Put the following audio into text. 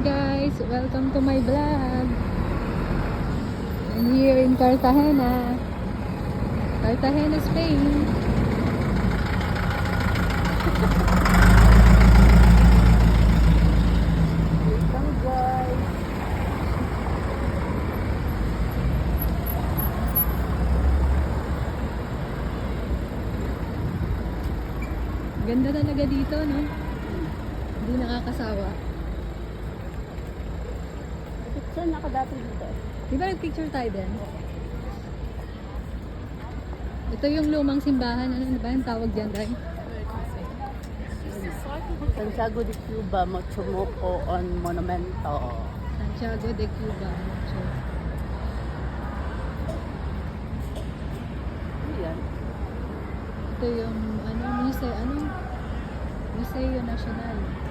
guys, welcome to my vlog. I'm here in Cartagena, Spain. Welcome guys. Ganda talaga dito, no? Hindi nakakasawa. Saan ako dati dito? Di ba nag-picture tayo din? Ito yung lumang simbahan. Ano ba yung tawag dyan, Day? Santiago de Cuba, Mochomoco on Monumento. Santiago de Cuba. So, Ayan. ito yung Museo Nacional.